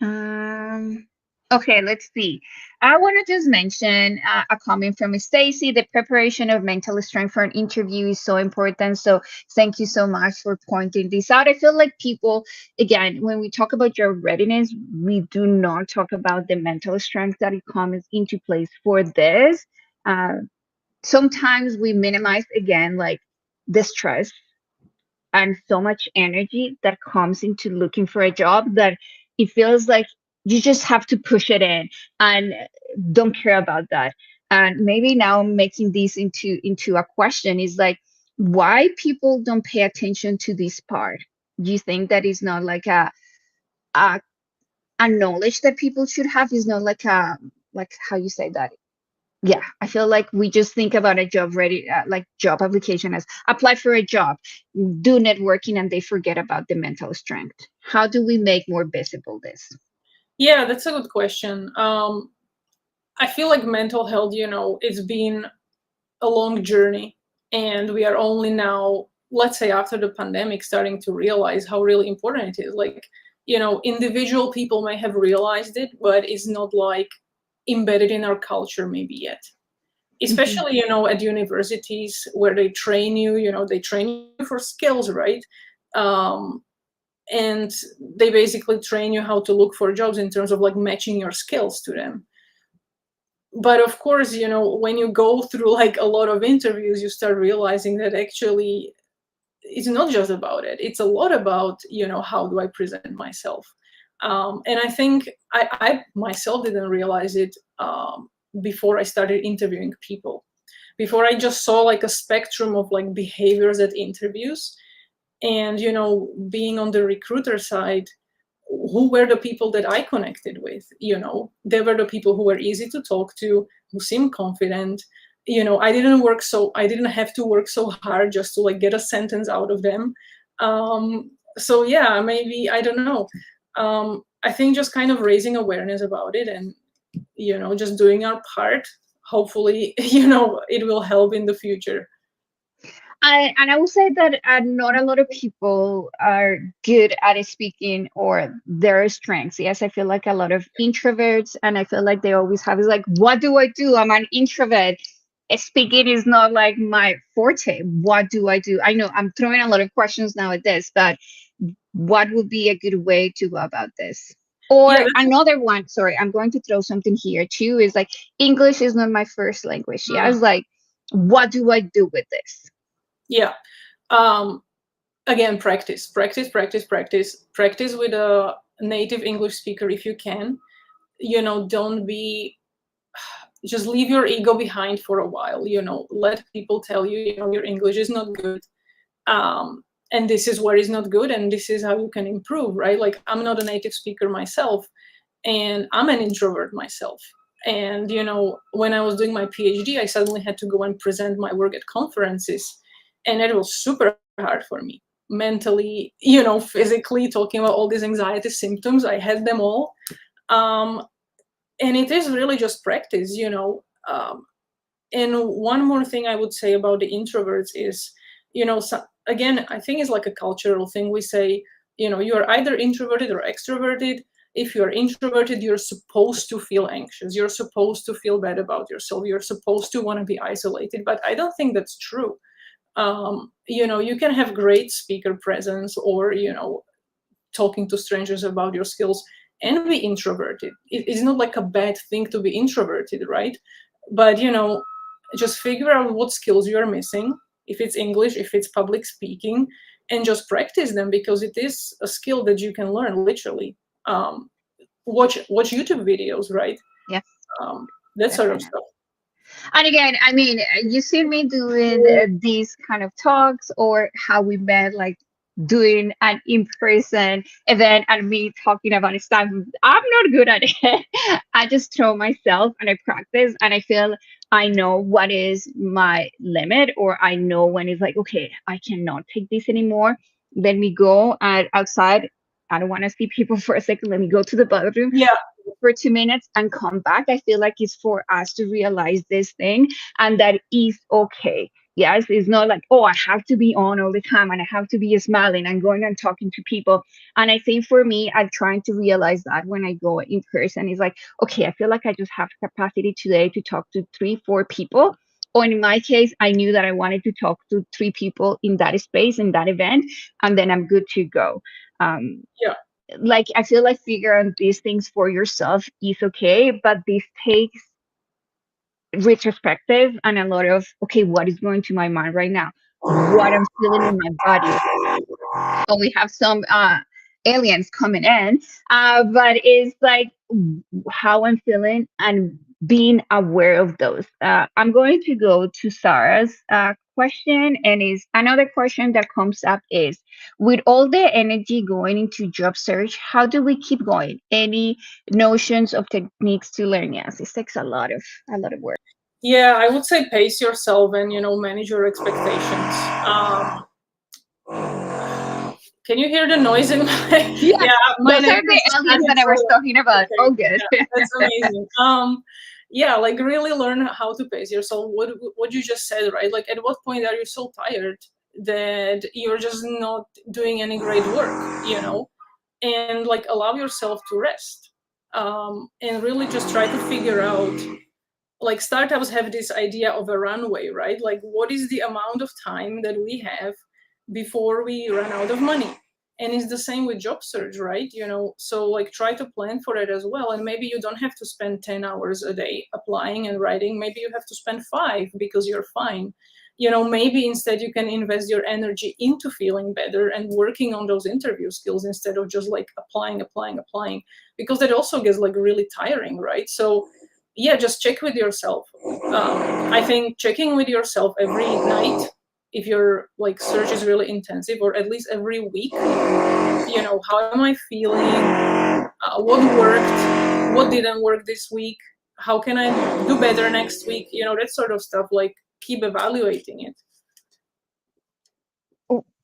um, okay, let's see. I want to just mention a comment from Stacy. The preparation of mental strength for an interview is so important. So thank you so much for pointing this out. I feel like people, again, when we talk about your readiness, we do not talk about the mental strength that it comes into place for this. Uh, Sometimes we minimize, again, like the stress and so much energy that comes into looking for a job, that it feels like you just have to push it in and don't care about that. And maybe now making this into a question is like, why people don't pay attention to this part? Do you think that is not like a, a knowledge that people should have? Is not like a, like, how you say that? Yeah, I feel like we just think about a job ready, like job application, as apply for a job, do networking, and they forget about the mental strength. How do we make more visible this? Yeah, that's a good question. I feel like mental health, it's been a long journey, and we are only now, let's say after the pandemic, starting to realize how really important it is. Like, individual people may have realized it, but it's not like embedded in our culture maybe yet. Mhm. Especially, at universities where they train you, they train you for skills, right? Um, and they basically train you how to look for jobs in terms of like matching your skills to them. But of course, when you go through like a lot of interviews, you start realizing that actually it's not just about it. It's a lot about, how do I present myself. And I think I myself didn't realize it before I started interviewing people. Before, I just saw like a spectrum of like behaviors at interviews. And, being on the recruiter side, who were the people that I connected with? They were the people who were easy to talk to, who seemed confident. I didn't have to work so hard just to like get a sentence out of them. So yeah, maybe, I don't know. I think just kind of raising awareness about it, and just doing our part. Hopefully, it will help in the future. And I will say that not a lot of people are good at speaking or their strengths. Yes, I feel like a lot of introverts, and I feel like they always have is like, what do I do? I'm an introvert. Speaking is not like my forte. What do I do? I know I'm throwing a lot of questions now at this, but what would be a good way to go about this? Yeah, Or another one, sorry, I'm going to throw something here too, is like, English is not my first language. Yeah, it's like, what do I do with this? yeah. Um, again, practice with a native English speaker if you can. Don't be, just leave your ego behind for a while. Let people tell you, your English is not good, and this is where it's not good, and this is how you can improve, right? Like, I'm not a native speaker myself, and I'm an introvert myself. And when I was doing my PhD, I suddenly had to go and present my work at conferences, and it was super hard for me, mentally, physically, talking about all these anxiety symptoms. I had them all. um, and it is really just practice. And one more thing I would say about the introverts is, again, I think it's like a cultural thing. We say, you're either introverted or extroverted. If you're introverted, you're supposed to feel anxious. You're supposed to feel bad about yourself. You're supposed to want to be isolated. But I don't think that's true. You can have great speaker presence, or, talking to strangers about your skills, and be introverted. It's not like a bad thing to be introverted, right? But just figure out what skills you are missing, if it's English, if it's public speaking, and just practice them, because it is a skill that you can learn literally. Watch YouTube videos, right? Yes, That sort of definitely. stuff. And again, I mean, you see me doing these kind of talks, or how we met, like doing an in-person event and me talking about stuff. I'm not good at it. I just throw myself and I practice, and I feel I know what is my limit, or I know when it's like, okay, I cannot take this anymore. Let me go outside. I don't want to see people for a second. Let me go to the bathroom Yeah, for 2 minutes and come back. I feel like it's for us to realize this thing, and that is okay. Yes, it's not like, oh, I have to be on all the time and I have to be smiling and going and talking to people. And I think for me, I'm trying to realize that when I go in person, it's like, okay, I feel like I just have capacity today to talk to 3, 4 people. Or in my case, I knew that I wanted to talk to 3 people in that space, in that event, and then I'm good to go. Um, yeah, like I feel like figuring these things for yourself is okay, but this takes retrospective and a lot of, okay, what is going to my mind right now? What I'm feeling in my body. Oh, we have some aliens coming in, but it's like how I'm feeling and being aware of those. I'm going to go to Sarah's question, and is another question that comes up is, with all the energy going into job search, how do we keep going? Any notions of techniques to learn? Yes, it takes a lot of work. yeah. I would say pace yourself and manage your expectations. Can you hear the noise in my? Yes, Yeah, my those are neighbors the aliens started that I was to. talking about. Okay, Oh, good. yeah, that's amazing. Yeah, like really learn how to pace yourself. What you just said, right? Like, at what point are you so tired that you're just not doing any great work, and like allow yourself to rest, and really just try to figure out, like, startups have this idea of a runway, right? Like, what is the amount of time that we have before we run out of money? And it's the same with job search, right? So like, try to plan for it as well. And maybe you don't have to spend 10 hours a day applying and writing. Maybe you have to spend 5 because you're fine. Maybe instead you can invest your energy into feeling better and working on those interview skills, instead of just like applying, because that also gets like really tiring, right? So yeah, just check with yourself. I think checking with yourself every night, if your like search is really intensive, or at least every week, how am I feeling? What worked? What didn't work this week? How can I do better next week? That sort of stuff. Like, keep evaluating it.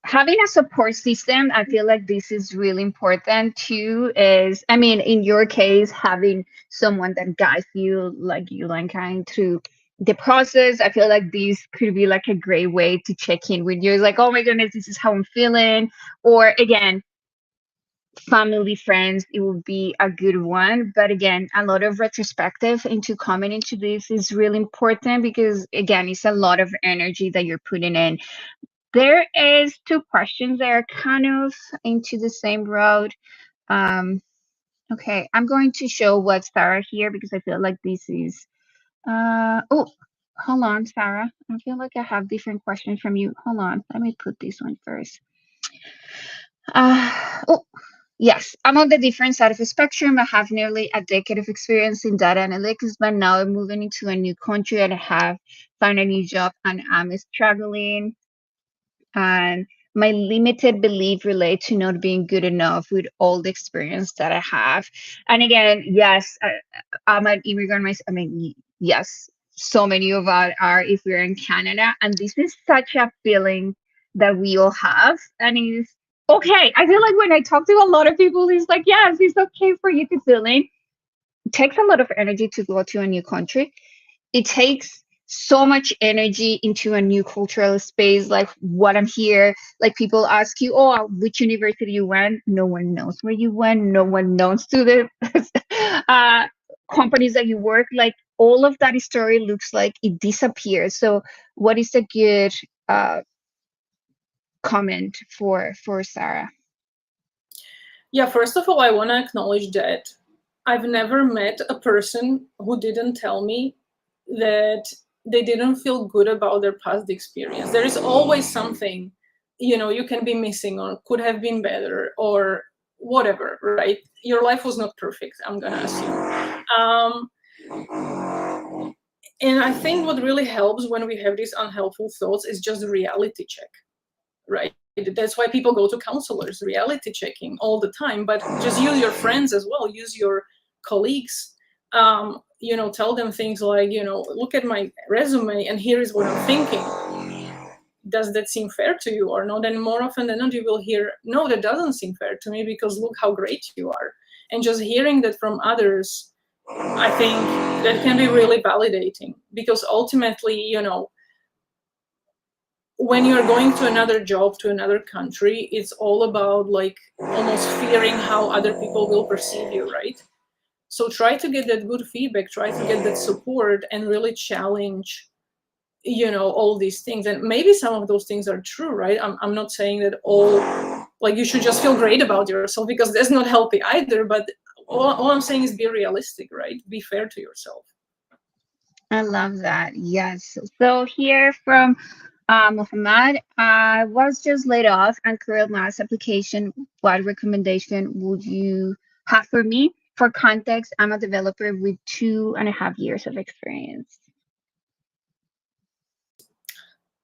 Having a support system, I feel like this is really important too. Is, I mean, in your case, having someone that guides you, like you, Lenka, through the process, I feel like this could be like a great way to check in with you. It's like, oh my goodness, this is how I'm feeling. Or again, family, friends, it would be a good one. But again, a lot of retrospective into coming into this is really important, because again, it's a lot of energy that you're putting in. There is 2 questions that are kind of into the same road. Um, okay, I'm going to show what Sarah here, because I feel like this is oh, hold on, Sarah. I feel like I have different questions from you. Hold on, let me put this one first. Oh, yes, I'm on the different side of the spectrum. I have nearly a decade of experience in data analytics, but now I'm moving into a new country and I have found a new job and I'm struggling. And my limited belief relate to not being good enough with all the experience that I have. And again, yes, I'm an immigrant myself. I mean, yes, so many of us are if we're in Canada, and this is such a feeling that we all have, and it's okay. I feel like when I talk to a lot of people, it's like, yes, it's okay for you to feel it. It takes a lot of energy to go to a new country. It takes so much energy into a new cultural space, like what I'm here, like people ask you, oh, which university you went, no one knows where you went, no one knows to the uh, companies that you work, like all of that story looks like it disappears. So what is a good uh, comment for Sarah? Yeah, first of all, I want to acknowledge that I've never met a person who didn't tell me that they didn't feel good about their past experience. There is always something, you can be missing or could have been better or whatever, right? Your life was not perfect, I'm going to assume. And I think what really helps when we have these unhelpful thoughts is just a reality check, right? That's why people go to counselors, reality checking all the time. But just use your friends as well, use your colleagues. Tell them things like, look at my resume and here is what I'm thinking. Does that seem fair to you or not? And more often than not, you will hear, no, that doesn't seem fair to me because look how great you are. And just hearing that from others, I think that can be really validating because ultimately, when you're going to another job, to another country, it's all about like almost fearing how other people will perceive you, right? So try to get that good feedback, try to get that support and really challenge, all these things. And maybe some of those things are true, right? I'm not saying that all, like you should just feel great about yourself because that's not healthy either. But all I'm saying is be realistic, right? Be fair to yourself. I love that. Yes. So here from Muhammad, I was just laid off and career mass application. What recommendation would you have for me? For context, I'm a developer with 2.5 years of experience.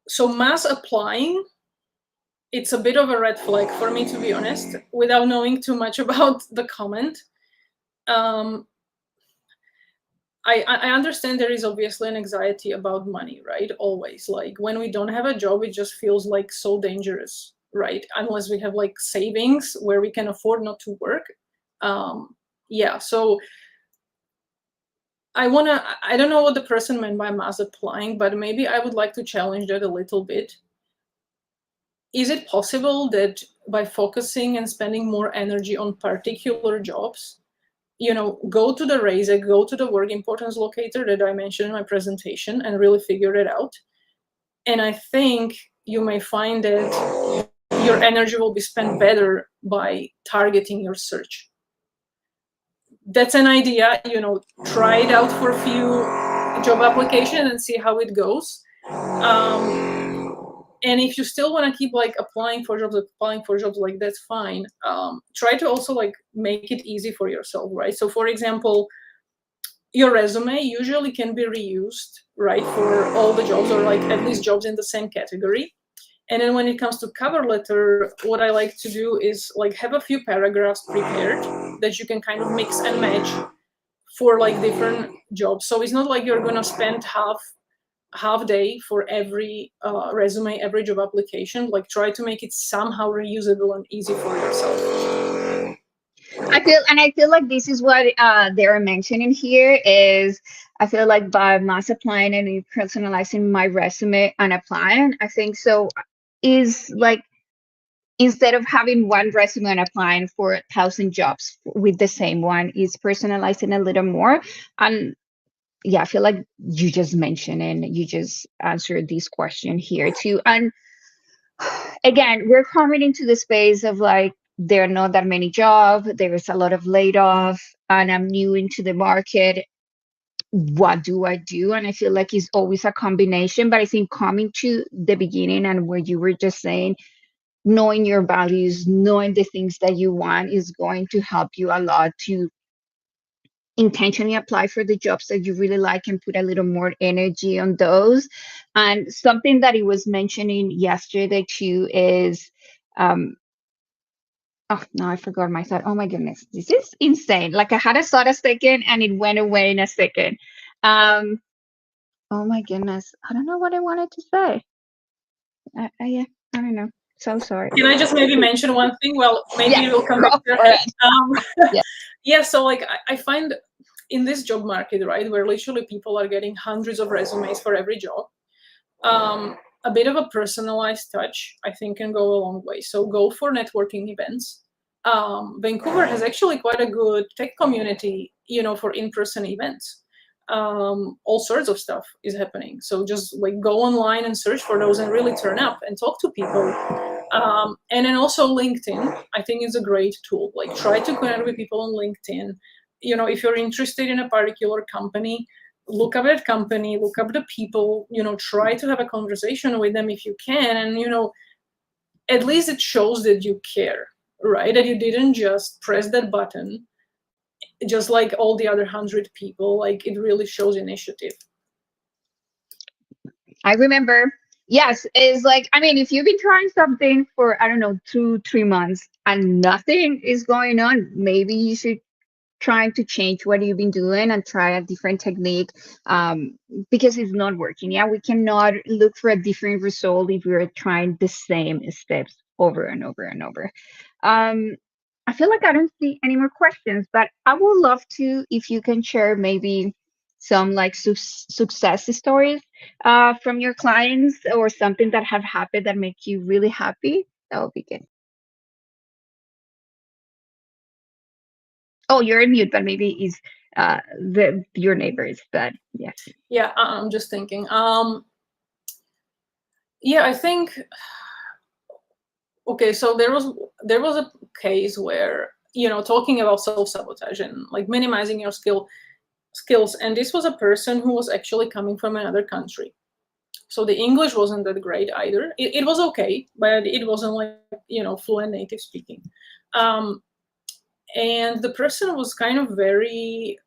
So mass applying, it's a bit of a red flag for me, to be honest, without knowing too much about the comment. Um, I understand there is obviously an anxiety about money, right? Always. Like when we don't have a job, it just feels like so dangerous, right? Unless we have like savings where we can afford not to work. Yeah, so I don't know what the person meant by mass applying, but maybe I would like to challenge that a little bit. Is it possible that by focusing and spending more energy on particular jobs, go to the RAISE, go to the work importance locator that I mentioned in my presentation and really figure it out. And I think you may find that your energy will be spent better by targeting your search. That's an idea, try it out for a few job applications and see how it goes. And if you still want to keep like applying for jobs, like that's fine. Try to also like make it easy for yourself, right? So for example, your resume usually can be reused, right, for all the jobs or like at least jobs in the same category. And then when it comes to cover letter, what I like to do is like have a few paragraphs prepared that you can kind of mix and match for like different jobs. So it's not like you're gonna spend half day for every resume, every job application. Like try to make it somehow reusable and easy for yourself. I feel like this is what they're mentioning here is I feel like by mass applying and personalizing my resume and applying, I think so is like instead of having one resume and applying for 1,000 jobs with the same one, is personalizing a little more. And yeah, I feel like you just mentioned and you just answered this question here too. And again, we're coming into the space of like there are not that many jobs, there is a lot of laid off, and I'm new into the market. What do I do? And I feel like it's always a combination. But I think coming to the beginning and where you were just saying, knowing your values, knowing the things that you want is going to help you a lot to intentionally apply for the jobs that you really like and put a little more energy on those. And something that he was mentioning yesterday too is, oh no, I forgot my thought. Oh my goodness, this is insane. Like I had a thought a second and it went away in a second. Um, oh my goodness, I don't know what I wanted to say. Yeah, I don't know. So sorry. Can I just maybe mention one thing? Well, maybe Yes, it will come go back to your for head. it. Yeah. Yeah, so like I find in this job market, right, where literally people are getting hundreds of resumes for every job, a bit of a personalized touch, I think, can go a long way. So go for networking events. Vancouver has actually quite a good tech community, for in-person events. All sorts of stuff is happening. So just like go online and search for those and really turn up and talk to people. And then also LinkedIn, I think is a great tool. Like try to connect with people on LinkedIn. If you're interested in a particular company, look up that company, look up the people, try to have a conversation with them if you can. And, at least it shows that you care, right? That you didn't just press that button, just like all the other 100 people. Like it really shows initiative. I remember, yes, it's like, I mean, if you've been trying something for, I don't know, 2, 3 months and nothing is going on, maybe you should trying to change what you've been doing and try a different technique, because it's not working. Yeah, we cannot look for a different result if we're trying the same steps over and over and over. um, I feel like I don't see any more questions, but I would love to if you can share maybe some like success stories from your clients or something that have happened that make you really happy. That would be good. Oh, you're in mute, but maybe is the your neighbors. But yes. Yeah, I'm just thinking. Yeah, I think, okay, so there was a case where, talking about self-sabotage and like minimizing your skills, and this was a person who was actually coming from another country. So the English wasn't that great either. It was okay, but it wasn't like, fluent native speaking. Um, and the person was kind of very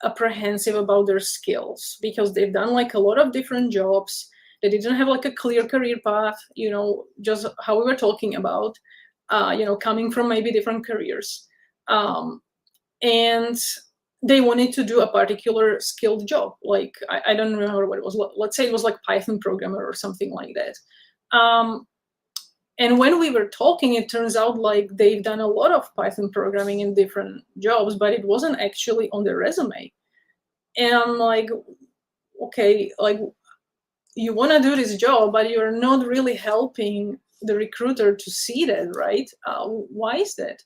apprehensive about their skills because they've done like a lot of different jobs. They didn't have like a clear career path, just how we were talking about, coming from maybe different careers. And they wanted to do a particular skilled job. Like, I don't remember what it was. Let's say it was like Python programmer or something like that. And when we were talking, it turns out like they've done a lot of Python programming in different jobs, but it wasn't actually on their resume. And I'm like, okay, like you want to do this job, but you're not really helping the recruiter to see that, right? Why is that?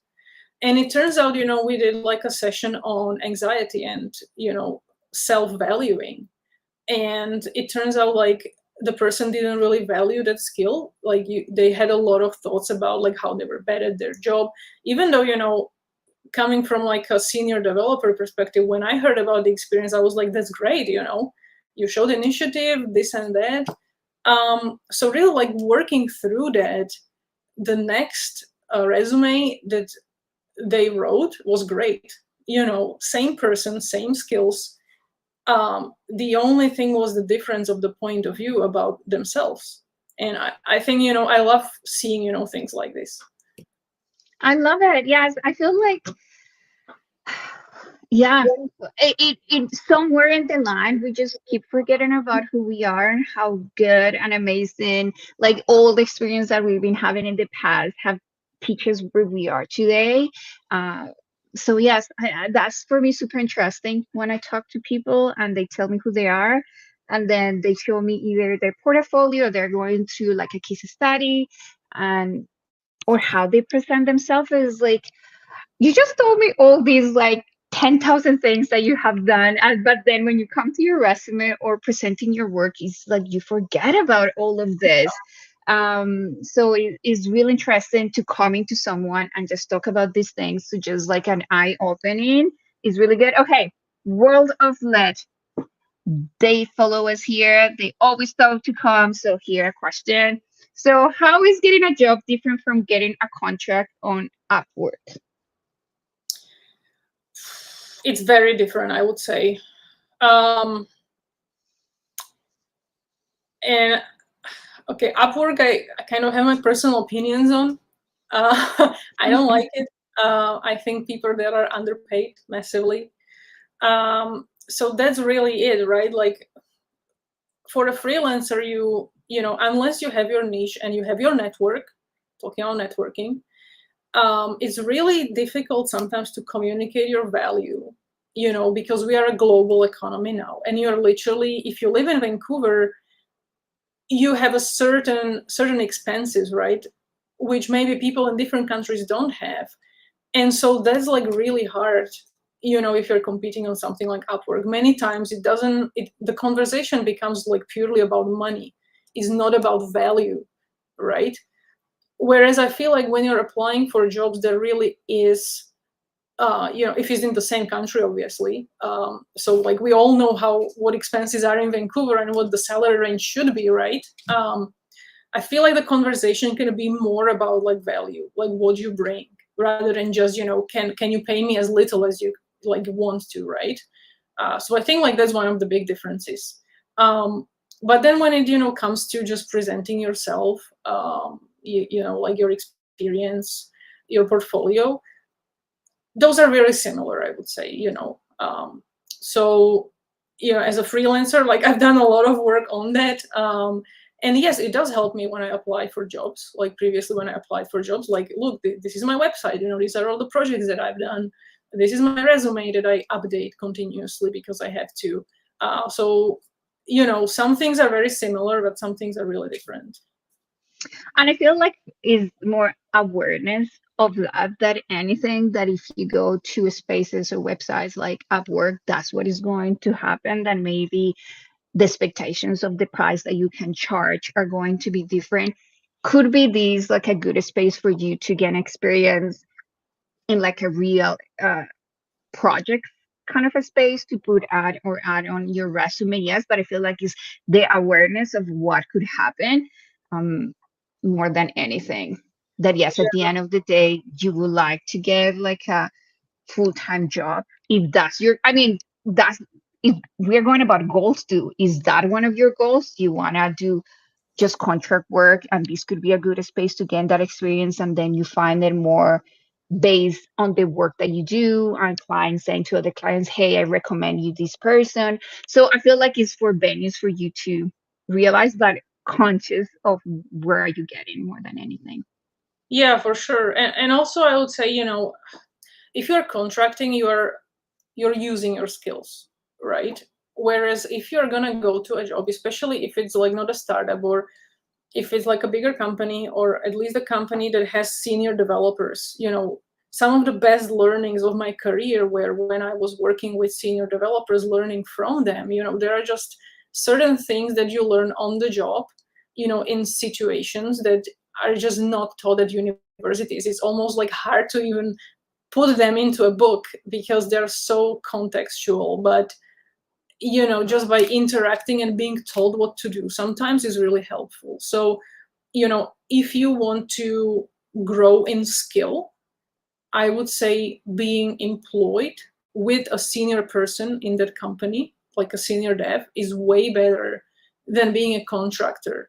And it turns out, we did like a session on anxiety and, self-valuing. And it turns out like the person didn't really value that skill. Like they had a lot of thoughts about like how they were bad at their job, even though, coming from like a senior developer perspective, when I heard about the experience, I was like, that's great, you showed initiative, this and that. So really like working through that, the next resume that they wrote was great. Same person, same skills. The only thing was the difference of the point of view about themselves. And I think, I love seeing, things like this. I love it. Yes, I feel like, yeah, it somewhere in the line we just keep forgetting about who we are and how good and amazing, like all the experience that we've been having in the past have teach us where we are today. uh so yes, that's for me super interesting when I talk to people and they tell me who they are, and then they show me either their portfolio or they're going to like a case study, and or how they present themselves is like, you just told me all these like 10,000 things that you have done, and but then when you come to your resume or presenting your work, it's like you forget about all of this. So it's really interesting to come into someone and just talk about these things, to just like an eye opening is really good. Okay, world of let, they follow us here, they always love to come. So here a question: So, how is getting a job different from getting a contract on Upwork? It's very different, I would say. Um, and okay, Upwork, I kind of have my personal opinions on. I don't like it. I think people there are underpaid massively. So that's really it, right? Like for a freelancer, unless you have your niche and you have your network, talking about networking, it's really difficult sometimes to communicate your value, because we are a global economy now, and you're literally, if you live in Vancouver, you have a certain expenses, right, which maybe people in different countries don't have. And so that's like really hard, if you're competing on something like Upwork. Many times the conversation becomes like purely about money, is not about value, right? Whereas I feel like when you're applying for jobs, there really is, if it's in the same country, obviously. So like we all know what expenses are in Vancouver and what the salary range should be, right? I feel like the conversation can be more about like value, like what you bring, rather than just, can you pay me as little as you like want to, right? So I think like that's one of the big differences. But then when it comes to just presenting yourself, like your experience, your portfolio, those are very similar, I would say. So as a freelancer, like I've done a lot of work on that. And yes, it does help me when I apply for jobs. Like previously when I applied for jobs, like, look, this is my website, these are all the projects that I've done, this is my resume that I update continuously because I have to. So some things are very similar, but some things are really different. And I feel like is more awareness of that anything, that if you go to spaces or websites like Upwork, that's what is going to happen. Then maybe the expectations of the price that you can charge are going to be different. Could be these like a good space for you to gain experience in like a real project kind of a space to add on your resume. Yes, but I feel like it's the awareness of what could happen, um more than anything. That yes, at the end of the day, you would like to get like a full-time job, if that's your, I mean, that's, if we're going about goals too, is that one of your goals? You want to do just contract work, and this could be a good space to gain that experience, and then you find it more based on the work that you do, and clients saying to other clients, hey, I recommend you this person. So I feel like it's for venues for you to realize that, conscious of where are you getting more than anything. Yeah, for sure. And also I would say, if you're contracting, you're using your skills, right? Whereas if you're gonna go to a job, especially if it's like not a startup, or if it's like a bigger company, or at least a company that has senior developers, some of the best learnings of my career were when I was working with senior developers, learning from them. There are just certain things that you learn on the job, in situations that are just not taught at universities. It's almost like hard to even put them into a book because they're so contextual. But just by interacting and being told what to do sometimes is really helpful. So if you want to grow in skill, I would say being employed with a senior person in that company, like a senior dev, is way better than being a contractor.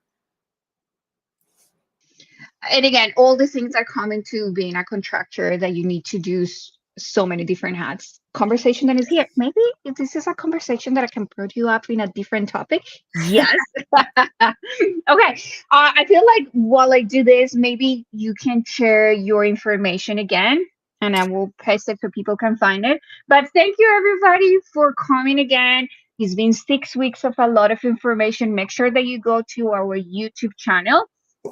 And again, all the things are common to being a contractor, that you need to do so many different hats. Conversation that is here. Maybe if this is a conversation that I can put you up in a different topic. Yes. Okay. I feel like while I do this, maybe you can share your information again, and I will paste it so people can find it. But thank you, everybody, for coming again. It's been 6 weeks of a lot of information. Make sure that you go to our YouTube channel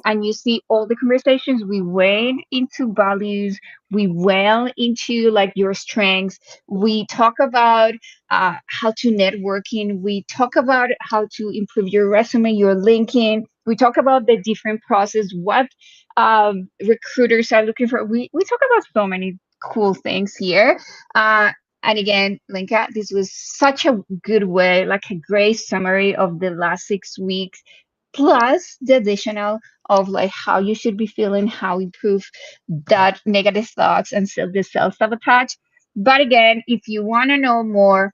and you see all the conversations. We went into values, we went into like your strengths, we talk about how to networking, we talk about how to improve your resume, your linking, we talk about the different process, what recruiters are looking for. We talk about so many cool things here. And again, Lenka, this was such a good way, like a great summary of the last 6 weeks. plus the additional of like how you should be feeling, how improve that negative thoughts and the self-sabotage. But again, if you want to know more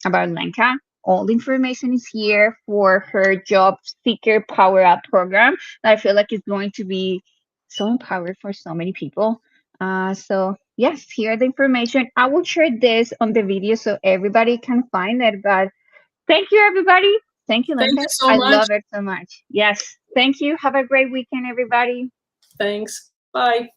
about Lenka, all the information is here for her job seeker power up program that I feel like is going to be so empowered for so many people. So yes, here are the information. I will share this on the video so everybody can find it. But thank you, everybody. Thank you, Thank Lenka. you so I much. love it so much. Yes. Thank you. Have a great weekend, everybody. Thanks. Bye.